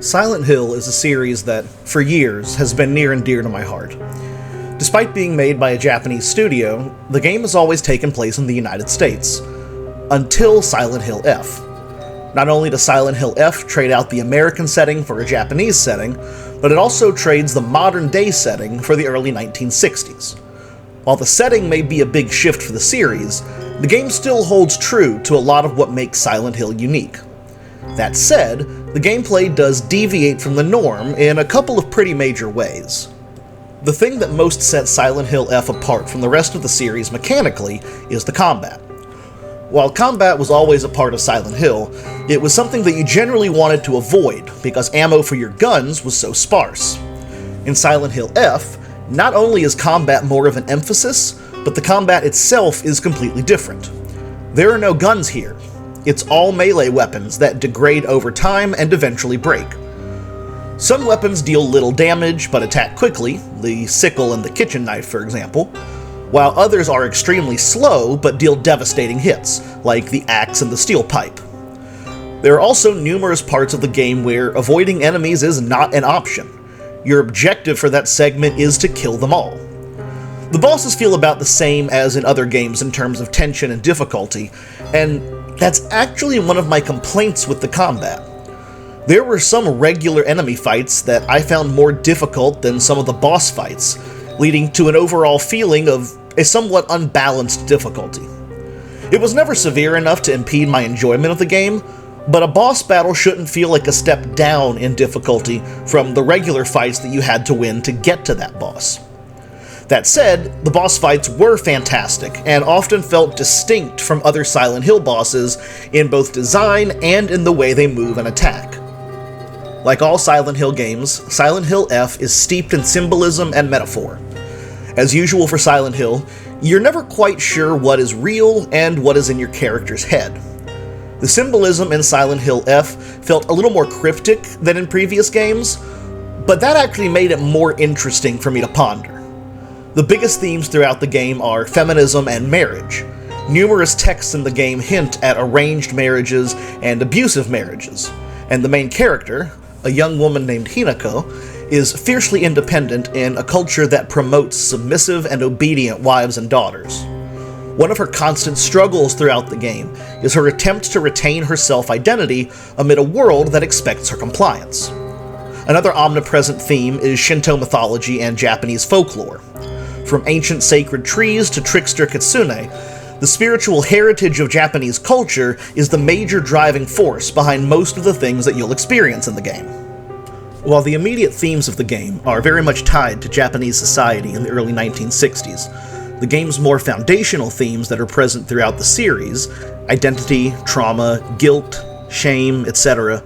Silent Hill is a series that, for years, has been near and dear to my heart. Despite being made by a Japanese studio, the game has always taken place in the United States. Until Silent Hill F. Not only does Silent Hill F trade out the American setting for a Japanese setting, but it also trades the modern-day setting for the early 1960s. While the setting may be a big shift for the series, the game still holds true to a lot of what makes Silent Hill unique. That said, the gameplay does deviate from the norm in a couple of pretty major ways. The thing that most sets Silent Hill F apart from the rest of the series mechanically is the combat. While combat was always a part of Silent Hill, it was something that you generally wanted to avoid because ammo for your guns was so sparse. In Silent Hill F, not only is combat more of an emphasis, but the combat itself is completely different. There are no guns here. It's all melee weapons that degrade over time and eventually break. Some weapons deal little damage but attack quickly, the sickle and the kitchen knife for example, while others are extremely slow but deal devastating hits, like the axe and the steel pipe. There are also numerous parts of the game where avoiding enemies is not an option. Your objective for that segment is to kill them all. The bosses feel about the same as in other games in terms of tension and difficulty, and that's actually one of my complaints with the combat. There were some regular enemy fights that I found more difficult than some of the boss fights, leading to an overall feeling of a somewhat unbalanced difficulty. It was never severe enough to impede my enjoyment of the game, but a boss battle shouldn't feel like a step down in difficulty from the regular fights that you had to win to get to that boss. That said, the boss fights were fantastic, and often felt distinct from other Silent Hill bosses in both design and in the way they move and attack. Like all Silent Hill games, Silent Hill F is steeped in symbolism and metaphor. As usual for Silent Hill, you're never quite sure what is real and what is in your character's head. The symbolism in Silent Hill F felt a little more cryptic than in previous games, but that actually made it more interesting for me to ponder. The biggest themes throughout the game are feminism and marriage. Numerous texts in the game hint at arranged marriages and abusive marriages, and the main character, a young woman named Hinako, is fiercely independent in a culture that promotes submissive and obedient wives and daughters. One of her constant struggles throughout the game is her attempt to retain her self-identity amid a world that expects her compliance. Another omnipresent theme is Shinto mythology and Japanese folklore. From ancient sacred trees to trickster kitsune, the spiritual heritage of Japanese culture is the major driving force behind most of the things that you'll experience in the game. While the immediate themes of the game are very much tied to Japanese society in the early 1960s, the game's more foundational themes that are present throughout the series, identity, trauma, guilt, shame, etc.,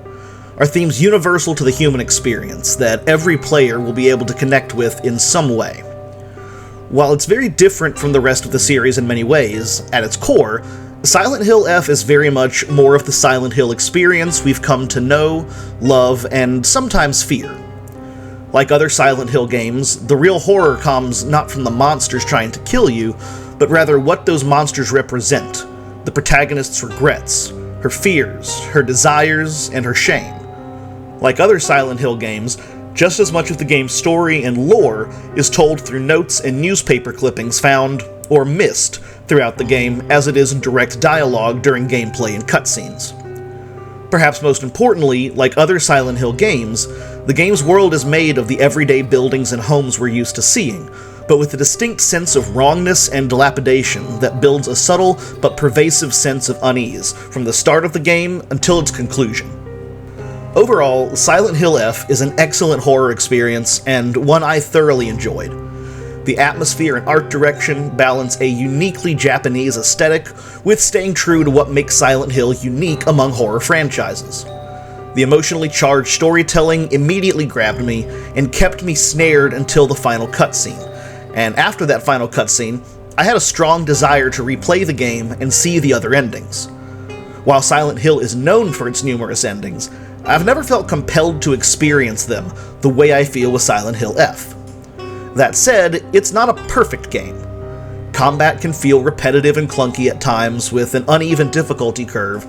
are themes universal to the human experience that every player will be able to connect with in some way. While it's very different from the rest of the series in many ways, at its core, Silent Hill F is very much more of the Silent Hill experience we've come to know, love, and sometimes fear. Like other Silent Hill games, the real horror comes not from the monsters trying to kill you, but rather what those monsters represent, the protagonist's regrets, her fears, her desires, and her shame. Like other Silent Hill games, just as much of the game's story and lore is told through notes and newspaper clippings found, or missed, throughout the game as it is in direct dialogue during gameplay and cutscenes. Perhaps most importantly, like other Silent Hill games, the game's world is made of the everyday buildings and homes we're used to seeing, but with a distinct sense of wrongness and dilapidation that builds a subtle but pervasive sense of unease from the start of the game until its conclusion. Overall, Silent Hill F is an excellent horror experience, and one I thoroughly enjoyed. The atmosphere and art direction balance a uniquely Japanese aesthetic with staying true to what makes Silent Hill unique among horror franchises. The emotionally charged storytelling immediately grabbed me and kept me snared until the final cutscene, and after that final cutscene, I had a strong desire to replay the game and see the other endings. While Silent Hill is known for its numerous endings, I've never felt compelled to experience them the way I feel with Silent Hill F. That said, it's not a perfect game. Combat can feel repetitive and clunky at times with an uneven difficulty curve,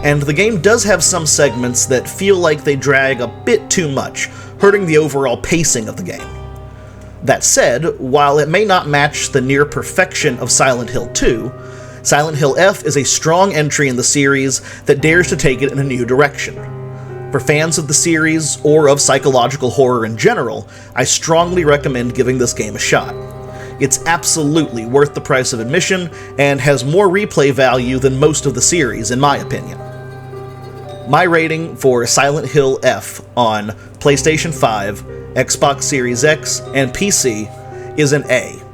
and the game does have some segments that feel like they drag a bit too much, hurting the overall pacing of the game. That said, while it may not match the near perfection of Silent Hill 2, Silent Hill F is a strong entry in the series that dares to take it in a new direction. For fans of the series, or of psychological horror in general, I strongly recommend giving this game a shot. It's absolutely worth the price of admission, and has more replay value than most of the series, in my opinion. My rating for Silent Hill F on PlayStation 5, Xbox Series X, and PC is an A.